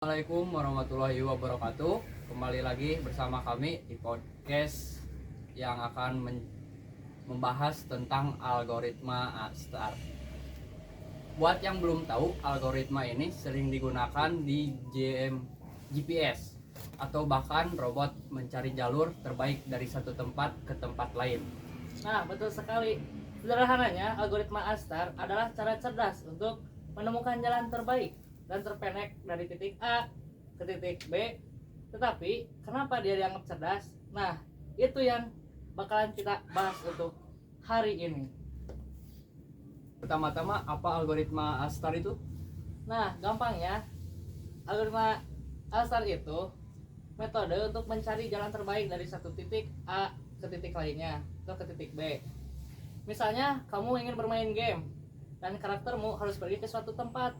Assalamualaikum warahmatullahi wabarakatuh. Kembali lagi bersama kami di podcast yang akan membahas tentang algoritma Astar. Buat yang belum tahu, algoritma ini sering digunakan di GPS atau bahkan robot mencari jalur terbaik dari satu tempat ke tempat lain. Nah, betul sekali. Sederhananya, algoritma Astar adalah cara cerdas untuk menemukan jalan terbaik dan terpendek dari titik A ke titik B. Tetapi, kenapa dia dianggap cerdas? Nah, itu yang bakalan kita bahas untuk hari ini. Pertama-tama, apa algoritma Astar itu? Nah, gampangnya, algoritma Astar itu metode untuk mencari jalan terbaik dari satu titik A ke titik lainnya atau ke titik B. Misalnya, kamu ingin bermain game dan karaktermu harus pergi ke suatu tempat,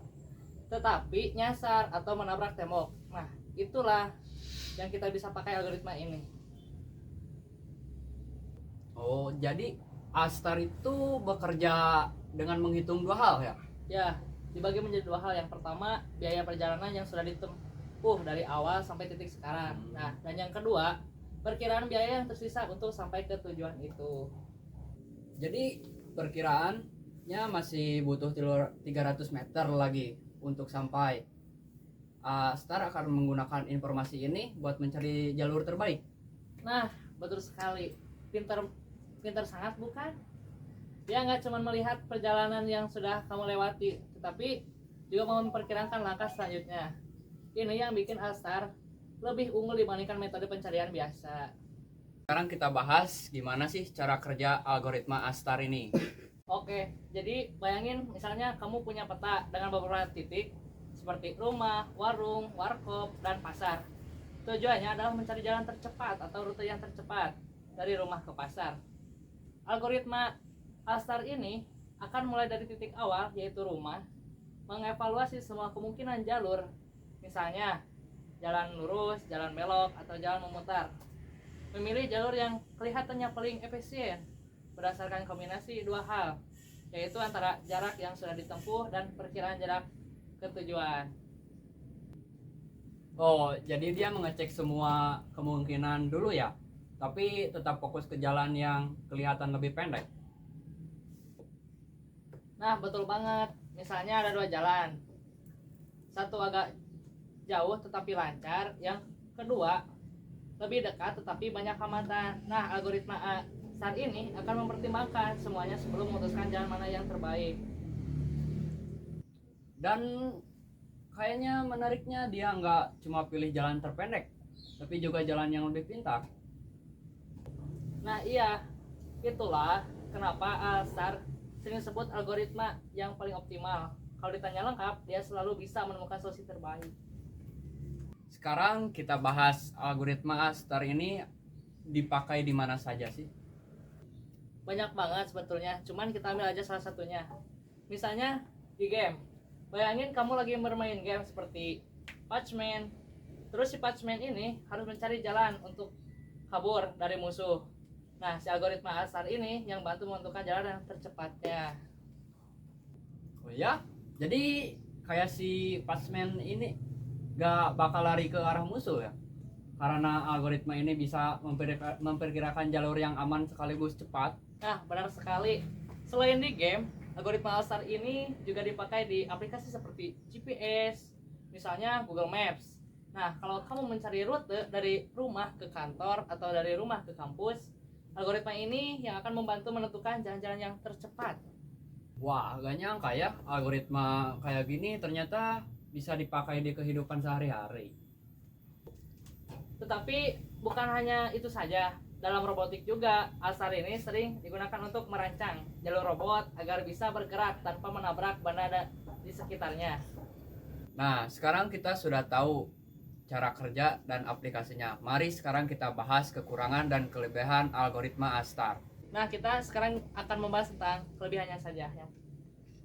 tetapi nyasar atau menabrak tembok. Nah, itulah yang kita bisa pakai algoritma ini. Oh, jadi Astar itu bekerja dengan menghitung dua hal ya? Ya, dibagi menjadi dua hal. Yang pertama, biaya perjalanan yang sudah ditempuh dari awal sampai titik sekarang. Nah, dan yang kedua, perkiraan biaya yang tersisa untuk sampai ke tujuan itu. Jadi perkiraannya masih butuh 300 meter lagi untuk sampai. Star akan menggunakan informasi ini buat mencari jalur terbaik. Nah, betul sekali. Pinter, pinter sangat bukan? Dia nggak cuma melihat perjalanan yang sudah kamu lewati, tetapi juga mau memperkirakan langkah selanjutnya. Ini yang bikin Alstar lebih unggul dibandingkan metode pencarian biasa. Sekarang kita bahas gimana sih cara kerja algoritma Astar ini. Oke, jadi bayangin misalnya kamu punya peta dengan beberapa titik seperti rumah, warung, warkop, dan pasar. Tujuannya adalah mencari jalan tercepat atau rute yang tercepat dari rumah ke pasar. Algoritma Alstar ini akan mulai dari titik awal yaitu rumah, mengevaluasi semua kemungkinan jalur, misalnya jalan lurus, jalan belok, atau jalan memutar. Memilih jalur yang kelihatannya paling efisien berdasarkan kombinasi dua hal, yaitu antara jarak yang sudah ditempuh dan perkiraan jarak ke tujuan. Oh, jadi dia mengecek semua kemungkinan dulu ya, tapi tetap fokus ke jalan yang kelihatan lebih pendek. Nah, betul banget. Misalnya ada dua jalan. Satu agak jauh tetapi lancar, yang kedua lebih dekat tetapi banyak hambatan. Nah, algoritma saat ini akan mempertimbangkan semuanya sebelum memutuskan jalan mana yang terbaik. Dan kayaknya menariknya dia nggak cuma pilih jalan terpendek, tapi juga jalan yang lebih pintar. Nah, iya, itulah kenapa Alstar sering disebut algoritma yang paling optimal. Kalau ditanya lengkap, dia selalu bisa menemukan solusi terbaik. Sekarang kita bahas algoritma Astar ini dipakai di mana saja sih? Banyak banget sebetulnya, cuman kita ambil aja salah satunya. Misalnya di game. Bayangin kamu lagi bermain game seperti Patchman. Terus si Patchman ini harus mencari jalan untuk kabur dari musuh. Nah, si algoritma Alstar ini yang bantu menentukan jalan yang tercepatnya. Oh ya, jadi kayak si Passman ini gak bakal lari ke arah musuh ya? Karena algoritma ini bisa memperkirakan jalur yang aman sekaligus cepat. Nah, benar sekali. Selain di game, algoritma Alstar ini juga dipakai di aplikasi seperti GPS, misalnya Google Maps. Nah, kalau kamu mencari rute dari rumah ke kantor atau dari rumah ke kampus, algoritma ini yang akan membantu menentukan jalan-jalan yang tercepat. Wah, gak nyangka ya algoritma kayak gini ternyata bisa dipakai di kehidupan sehari-hari. Tetapi bukan hanya itu saja. Dalam robotik juga, Alstar ini sering digunakan untuk merancang jalur robot agar bisa bergerak tanpa menabrak benda di sekitarnya. Nah, sekarang kita sudah tahu cara kerja dan aplikasinya. Mari sekarang kita bahas kekurangan dan kelebihan algoritma Astar. Nah, kita sekarang akan membahas tentang kelebihannya saja.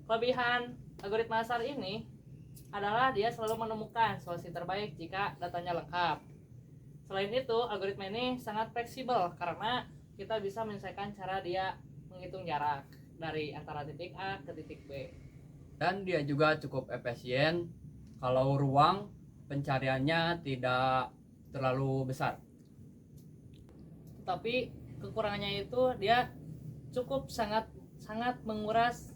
Kelebihan algoritma Alstar ini adalah dia selalu menemukan solusi terbaik jika datanya lengkap. Selain itu, algoritma ini sangat fleksibel karena kita bisa menyesuaikan cara dia menghitung jarak dari antara titik A ke titik B. Dan dia juga cukup efisien kalau ruang pencariannya tidak terlalu besar. Tapi kekurangannya itu dia cukup sangat menguras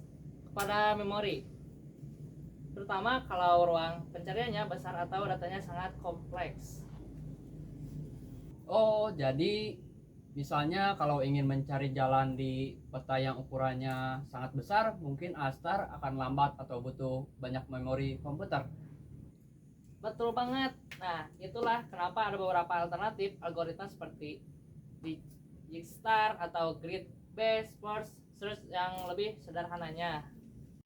kepada memori, terutama kalau ruang pencariannya besar atau datanya sangat kompleks. Oh, jadi misalnya kalau ingin mencari jalan di peta yang ukurannya sangat besar, mungkin Astar akan lambat atau butuh banyak memori komputer. Betul banget. Nah, itulah kenapa ada beberapa alternatif algoritma seperti Dijkstar atau Grid Based Search yang lebih sederhananya.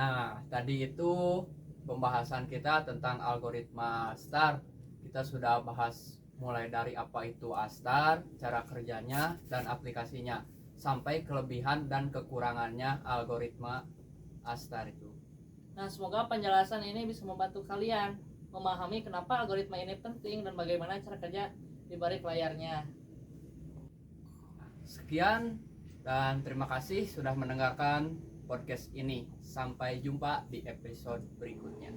Nah, tadi itu pembahasan kita tentang algoritma Astar. Kita sudah bahas mulai dari apa itu Astar, cara kerjanya, dan aplikasinya, sampai kelebihan dan kekurangannya algoritma Astar itu. Nah, semoga penjelasan ini bisa membantu kalian memahami kenapa algoritma ini penting dan bagaimana cara kerja di balik layarnya. Sekian dan terima kasih sudah mendengarkan podcast ini. Sampai jumpa di episode berikutnya.